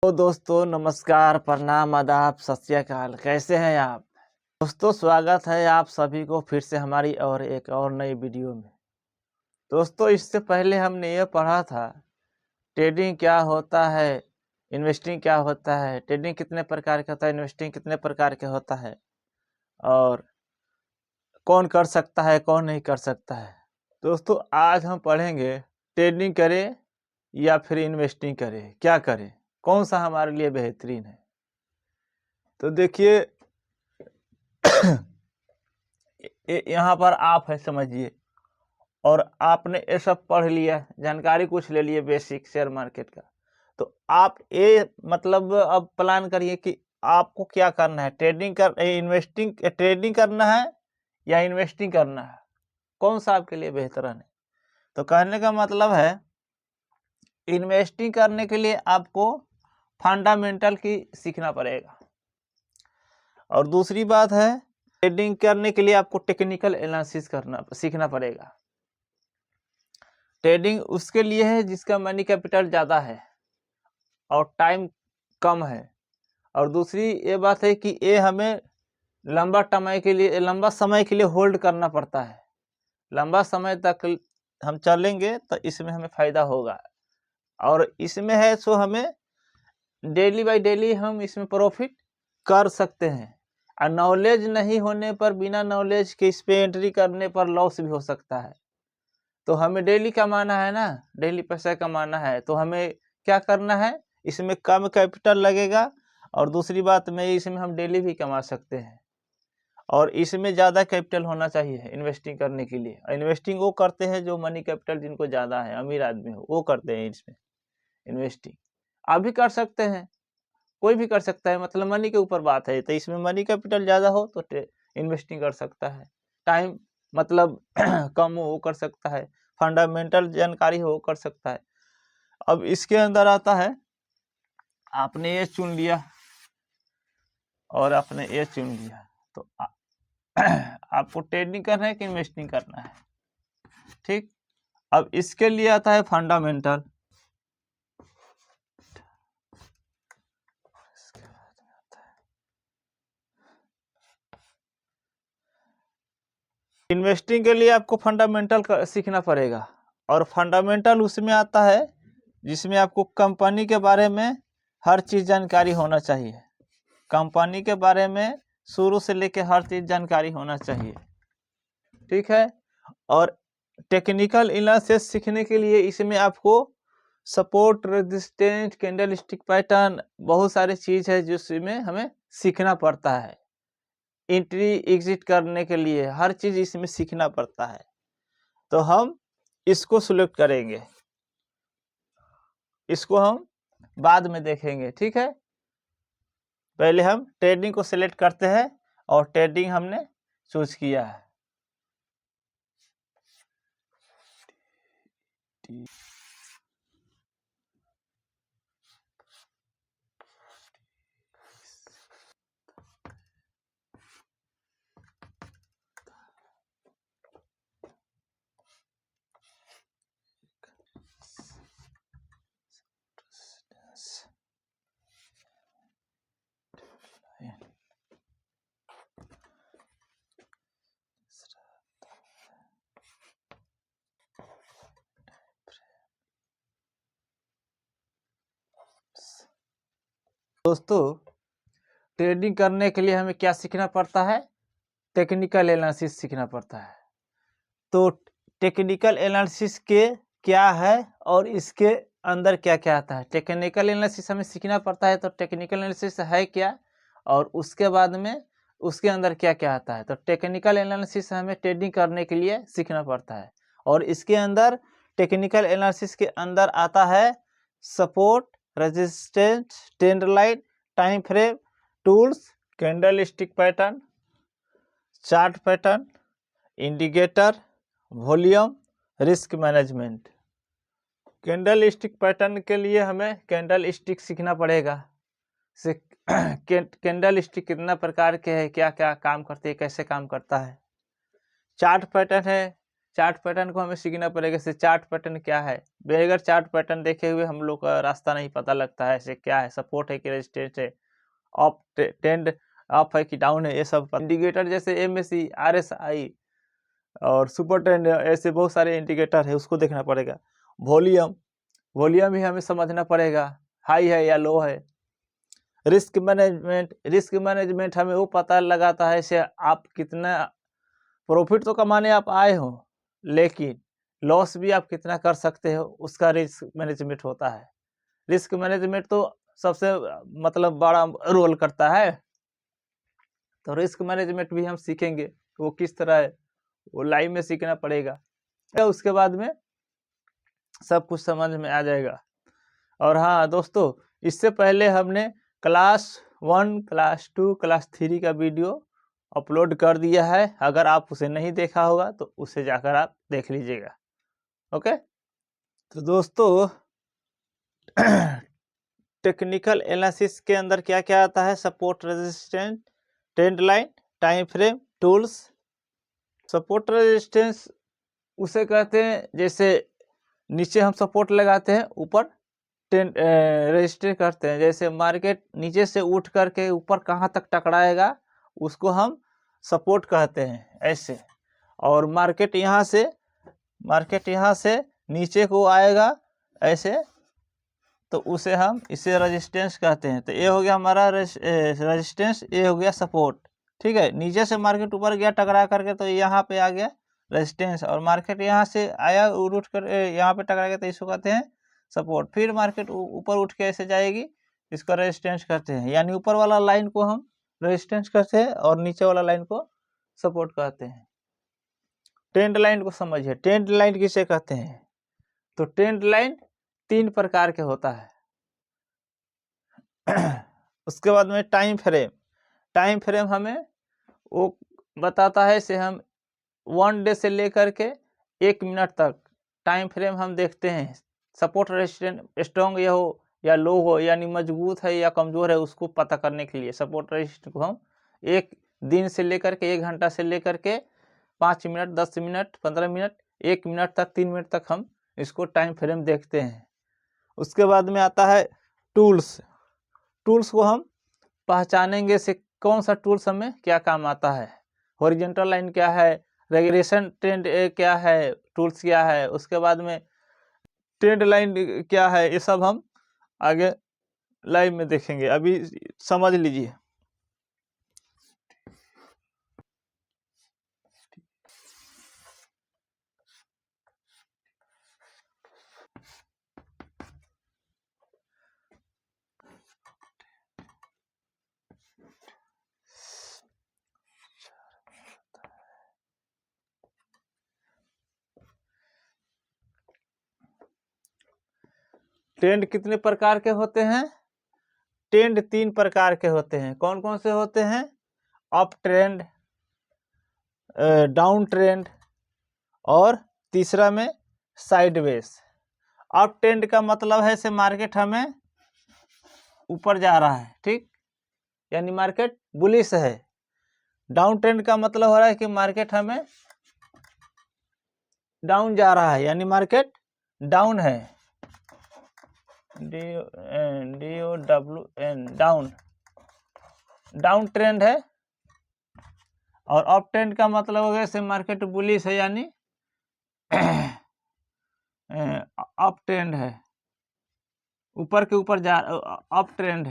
तो दोस्तों नमस्कार, प्रणाम, आदाब, सत श्री अकाल। कैसे हैं आप दोस्तों? स्वागत है आप सभी को फिर से हमारी एक और नई वीडियो में। दोस्तों इससे पहले हमने ये पढ़ा था ट्रेडिंग क्या होता है, इन्वेस्टिंग क्या होता है, ट्रेडिंग कितने प्रकार का होता है, इन्वेस्टिंग कितने प्रकार के होता है और कौन कर सकता है कौन नहीं कर सकता है। दोस्तों आज हम पढ़ेंगे ट्रेडिंग करें या फिर इन्वेस्टिंग करें, क्या करें, कौन सा हमारे लिए बेहतरीन है। तो देखिए यहाँ पर आप है समझिए, और आपने ये सब पढ़ लिया, जानकारी कुछ ले लिए बेसिक शेयर मार्केट का। तो आप ये मतलब अब प्लान करिए कि आपको क्या करना है, ट्रेडिंग करना है या इन्वेस्टिंग करना है, कौन सा आपके लिए बेहतरीन है। तो कहने का मतलब है इन्वेस्टिंग करने के लिए आपको फंडामेंटल की सीखना पड़ेगा, और दूसरी बात है ट्रेडिंग करने के लिए आपको टेक्निकल एनालिसिस सीखना पड़ेगा। ट्रेडिंग उसके लिए है जिसका मनी कैपिटल ज़्यादा है और टाइम कम है, और दूसरी ये बात है कि ये हमें लंबा समय के लिए होल्ड करना पड़ता है। लंबा समय तक हम चलेंगे तो इसमें हमें फ़ायदा होगा, और इसमें है सो हमें डेली बाय डेली हम इसमें प्रॉफिट कर सकते हैं। और नॉलेज नहीं होने पर, बिना नॉलेज के इस पे एंट्री करने पर लॉस भी हो सकता है। तो हमें डेली कमाना है ना, डेली पैसा कमाना है, तो हमें क्या करना है, इसमें कम कैपिटल लगेगा, और दूसरी बात में इसमें हम डेली भी कमा सकते हैं, और इसमें ज़्यादा कैपिटल होना चाहिए इन्वेस्टिंग करने के लिए। इन्वेस्टिंग वो करते हैं जो मनी कैपिटल जिनको ज़्यादा है, अमीर आदमी हो, वो करते हैं इसमें इन्वेस्टिंग। आप भी कर सकते हैं, कोई भी कर सकता है, मतलब मनी के ऊपर बात है। तो इसमें मनी कैपिटल ज़्यादा हो तो इन्वेस्टिंग कर सकता है, टाइम मतलब कम हो वो कर सकता है, फंडामेंटल जानकारी हो वो कर सकता है। अब इसके अंदर आता है, आपने ये चुन लिया और आपने ये चुन लिया, तो आपको ट्रेडिंग करना है कि इन्वेस्टिंग करना है, ठीक। अब इसके लिए आता है फंडामेंटल। इन्वेस्टिंग के लिए आपको फंडामेंटल सीखना पड़ेगा, और फंडामेंटल उसमें आता है जिसमें आपको कंपनी के बारे में हर चीज़ जानकारी होना चाहिए। कंपनी के बारे में शुरू से लेके हर चीज़ जानकारी होना चाहिए, ठीक है। और टेक्निकल एनालिसिस सीखने के लिए इसमें आपको support, resistance, candle stick pattern, बहुत सारी चीज़ है जिसमें हमें सीखना पड़ता है। एंट्री एग्जिट करने के लिए हर चीज़ इसमें सीखना पड़ता है। तो हम इसको सिलेक्ट करेंगे, इसको हम बाद में देखेंगे, ठीक है। पहले हम ट्रेडिंग को सिलेक्ट करते हैं, और ट्रेडिंग हमने चूज किया है। दोस्तों ट्रेडिंग करने के लिए हमें क्या सीखना पड़ता है, टेक्निकल एनालिसिस सीखना पड़ता है। तो टेक्निकल एनालिसिस के क्या है और इसके अंदर क्या क्या आता है। टेक्निकल एनालिसिस हमें सीखना पड़ता है, तो टेक्निकल एनालिसिस है क्या, और उसके बाद में उसके अंदर क्या क्या आता है। तो टेक्निकल एनालिसिस हमें ट्रेडिंग करने के लिए सीखना पड़ता है, और इसके अंदर टेक्निकल एनालिसिस के अंदर आता है support, resistance, trend line, time frame, tools, candle stick pattern, chart pattern, indicator, volume, risk management. Candle stick pattern के लिए हमें कैंडल स्टिक सीखना पड़ेगा। कैंडल स्टिक कितना प्रकार के हैं, क्या क्या काम करते हैं, कैसे काम करता है। चार्ट पैटर्न है, चार्ट पैटर्न को हमें सीखना पड़ेगा। जैसे चार्ट पैटर्न क्या है, बगैर चार्ट पैटर्न देखे हुए हम लोग का रास्ता नहीं पता लगता है। ऐसे क्या है, सपोर्ट है कि रेजिस्टेंस है, अप ट्रेंड अप है कि डाउन है, ये सब इंडिकेटर जैसे MACD, RSI और सुपर ट्रेंड, ऐसे बहुत सारे इंडिकेटर है, उसको देखना पड़ेगा। वॉल्यूम भी हमें समझना पड़ेगा, हाई है या लो है। रिस्क मैनेजमेंट हमें वो पता लगाता है से आप कितना प्रॉफिट तो कमाने आप आए हो, लेकिन लॉस भी आप कितना कर सकते हो, उसका रिस्क मैनेजमेंट होता है। रिस्क मैनेजमेंट तो सबसे मतलब बड़ा रोल करता है, तो रिस्क मैनेजमेंट भी हम सीखेंगे, वो किस तरह है वो लाइव में सीखना पड़ेगा। उसके बाद में सब कुछ समझ में आ जाएगा। और हाँ दोस्तों, इससे पहले हमने क्लास 1, क्लास 2, क्लास 3 का वीडियो अपलोड कर दिया है। अगर आप उसे नहीं देखा होगा तो उसे जाकर आप देख लीजिएगा। ओके, तो दोस्तों टेक्निकल एनालिसिस के अंदर क्या क्या आता है, support, resistance, trend line, time frame, tools. Support resistance उसे कहते हैं जैसे नीचे हम सपोर्ट लगाते हैं, ऊपर रेजिस्टेंस करते हैं। जैसे मार्केट नीचे से उठ करके ऊपर कहाँ तक टकराएगा उसको हम सपोर्ट कहते हैं ऐसे। और मार्केट यहाँ से नीचे को आएगा ऐसे, तो उसे हम इसे रेजिस्टेंस कहते हैं। तो ये हो गया हमारा रेजिस्टेंस, ये हो गया सपोर्ट। ठीक है, नीचे से मार्केट ऊपर गया टकरा करके तो यहाँ पे आ गया रेजिस्टेंस, और मार्केट यहाँ से आया उठ कर यहाँ पे टकरा गया तो इसको कहते हैं सपोर्ट। फिर मार्केट ऊपर उठ के ऐसे जाएगी, इसको रेजिस्टेंस कहते हैं। यानी ऊपर वाला लाइन को हम रेजिस्टेंस कहते हैं और नीचे वाला लाइन को सपोर्ट कहते हैं। ट्रेंड लाइन को समझिए, ट्रेंड लाइन किसे कहते हैं? तो ट्रेंड लाइन 3 प्रकार के होता है। उसके बाद में टाइम फ्रेम हमें वो बताता है से हम 1 डे से लेकर के 1 मिनट तक टाइम फ्रेम हम देखते हैं। सपोर्ट रेजिस्टेंस स्ट्रॉन्ग या हो या लो हो, यानी मजबूत है या कमजोर है, उसको पता करने के लिए सपोर्ट रेजिस्टेंस को हम 1 दिन से लेकर के 1 घंटा से लेकर के 5 मिनट, 10 मिनट, 15 मिनट, 1 मिनट तक, 3 मिनट तक हम इसको टाइम फ्रेम देखते हैं। उसके बाद में आता है टूल्स को हम पहचानेंगे से कौन सा टूल्स हमें क्या काम आता है। हॉरिजॉन्टल लाइन क्या है, रेगुलेशन ट्रेंड क्या है, टूल्स क्या है, उसके बाद में ट्रेंड लाइन क्या है, ये सब हम आगे लाइव में देखेंगे। अभी समझ लीजिए। ट्रेंड कितने प्रकार के होते हैं? ट्रेंड 3 प्रकार के होते हैं। कौन कौन से होते हैं? अप ट्रेंड, डाउन ट्रेंड और तीसरा में साइडवेज। अप ट्रेंड का मतलब है से मार्केट हमें ऊपर जा रहा है, ठीक, यानी मार्केट बुलिश है। डाउन ट्रेंड का मतलब हो रहा है कि मार्केट हमें डाउन जा रहा है, यानी मार्केट डाउन है, DOWN, डाउन ट्रेंड है। और अप ट्रेंड का मतलब हो गया से मार्केट बुलिश है, यानी अप ट्रेंड है, ऊपर के ऊपर जा, अप ट्रेंड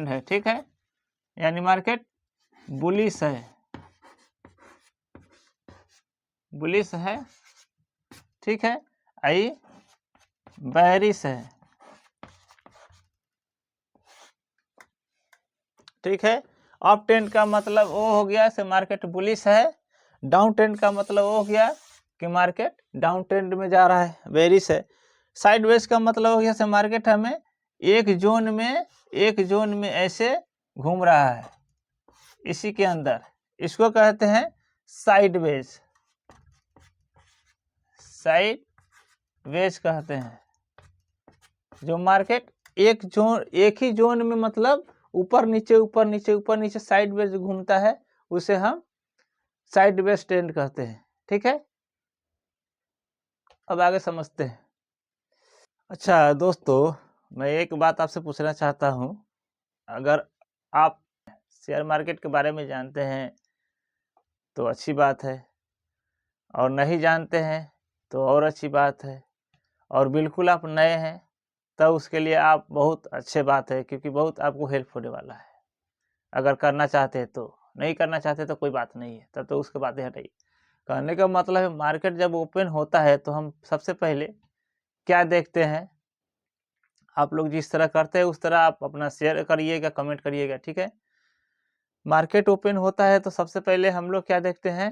है, ठीक है, यानी मार्केट बुलिश है, ठीक है। आई बेरिश है, ठीक है। अप ट्रेंड का मतलब वो हो गया से मार्केट बुलिश है, डाउन ट्रेंड का मतलब वो हो गया कि मार्केट डाउन ट्रेंड में जा रहा है, बेरिश है। साइडवेज का मतलब हो गया से मार्केट हमें एक जोन में ऐसे घूम रहा है, इसी के अंदर, इसको कहते हैं साइडवेज कहते हैं। जो मार्केट एक ही जोन में मतलब ऊपर नीचे, साइडवेज घूमता है, उसे हम साइडवेज ट्रेंड कहते हैं। ठीक है, अब आगे समझते हैं। अच्छा दोस्तों, मैं एक बात आपसे पूछना चाहता हूँ, अगर आप शेयर मार्केट के बारे में जानते हैं तो अच्छी बात है, और नहीं जानते हैं तो और अच्छी बात है, और बिल्कुल आप नए हैं तब उसके लिए आप बहुत अच्छे बात है, क्योंकि बहुत आपको हेल्प होने वाला है। अगर करना चाहते हैं तो, नहीं करना चाहते तो कोई बात नहीं है, तब तो उसके बातें हटाइए। कहने का मतलब है मार्केट जब ओपन होता है तो हम सबसे पहले क्या देखते हैं, आप लोग जिस तरह करते हैं उस तरह आप अपना शेयर करिएगा, कमेंट करिएगा, ठीक है। मार्केट ओपन होता है तो सबसे पहले हम लोग क्या देखते हैं,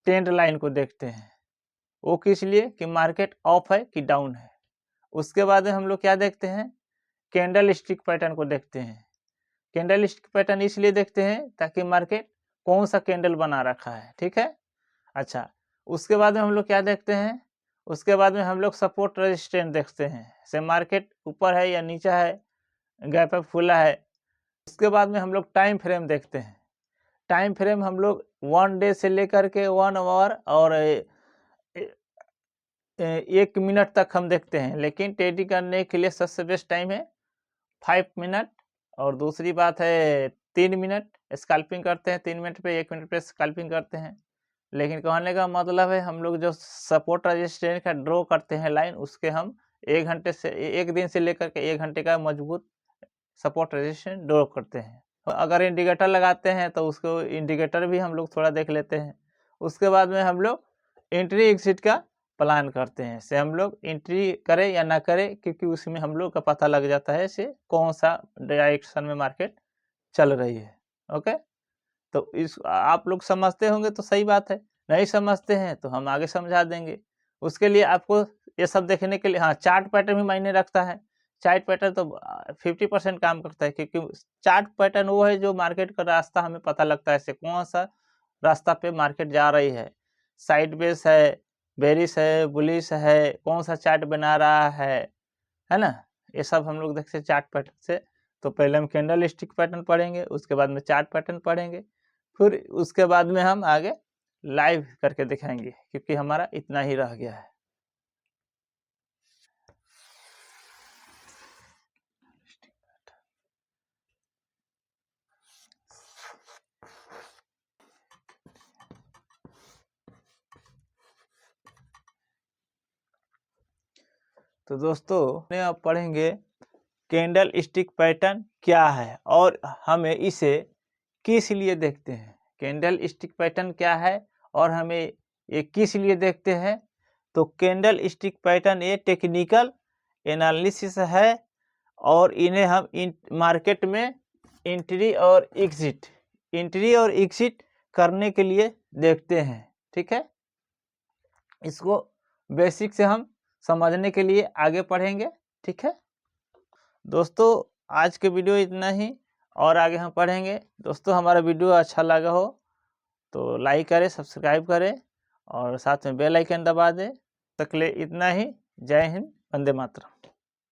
ट्रेंड लाइन को देखते हैं। वो किस लिए कि मार्केट अप है कि डाउन है। उसके बाद में हम लोग क्या देखते हैं, कैंडल स्टिक पैटर्न को देखते हैं। कैंडल स्टिक पैटर्न इसलिए देखते हैं ताकि मार्केट कौन सा कैंडल बना रखा है, ठीक है। अच्छा, उसके बाद में हम लोग क्या देखते हैं, उसके बाद में हम लोग सपोर्ट रेजिस्टेंस देखते हैं, से मार्केट ऊपर है या नीचा है, गैप अप खुला है। उसके बाद में हम लोग टाइम फ्रेम देखते हैं। टाइम फ्रेम हम लोग 1 डे से लेकर के 1 आवर और 1 मिनट तक हम देखते हैं, लेकिन ट्रेडिंग करने के लिए सबसे बेस्ट टाइम है 5 मिनट, और दूसरी बात है 3 मिनट स्कैल्पिंग करते हैं, 3 मिनट पे 1 मिनट पे स्कैल्पिंग करते हैं। लेकिन कहने का मतलब है हम लोग जो सपोर्ट रेजिस्टेंस का ड्रॉ करते हैं लाइन, उसके हम 1 घंटे से 1 दिन से लेकर के 1 घंटे का मजबूत सपोर्ट रेजिस्टेंस ड्रॉ करते हैं। अगर इंडिकेटर लगाते हैं तो उसको इंडिकेटर भी हम लोग थोड़ा देख लेते हैं। उसके बाद में हम लोग एंट्री एग्जिट का प्लान करते हैं, से हम लोग एंट्री करें या ना करें, क्योंकि उसमें हम लोग का पता लग जाता है से कौन सा डायरेक्शन में मार्केट चल रही है। ओके, तो इस आप लोग समझते होंगे तो सही बात है, नहीं समझते हैं तो हम आगे समझा देंगे। उसके लिए आपको ये सब देखने के लिए, हाँ, चार्ट पैटर्न भी मायने रखता है। चार्ट पैटर्न तो 50% काम करता है, क्योंकि चार्ट पैटर्न वो है जो मार्केट का रास्ता हमें पता लगता है से कौन सा रास्ता पे मार्केट जा रही है, साइड बेस है, बेरिश है, बुलिश है, कौन सा चार्ट बना रहा है ना, ये सब हम लोग देखते हैं चार्ट पैटर्न से। तो पहले हम कैंडल स्टिक पैटर्न पढ़ेंगे, उसके बाद में चार्ट पैटर्न पढ़ेंगे, फिर उसके बाद में हम आगे लाइव करके दिखाएंगे, क्योंकि हमारा इतना ही रह गया है। तो दोस्तों अब पढ़ेंगे कैंडल स्टिक पैटर्न क्या है और हमें इसे किस लिए देखते हैं। कैंडल स्टिक पैटर्न क्या है और हमें ये किस लिए देखते हैं। तो कैंडल स्टिक पैटर्न ये टेक्निकल एनालिसिस है, और इन्हें हम मार्केट में एंट्री और एग्जिट करने के लिए देखते हैं, ठीक है। इसको बेसिक से हम समझने के लिए आगे पढ़ेंगे, ठीक है दोस्तों। आज के वीडियो इतना ही, और आगे हम पढ़ेंगे। दोस्तों हमारा वीडियो अच्छा लगा हो तो लाइक करें, सब्सक्राइब करें, और साथ में बेल आइकन दबा दें। तक ले इतना ही। जय हिंद, वंदे मातरम।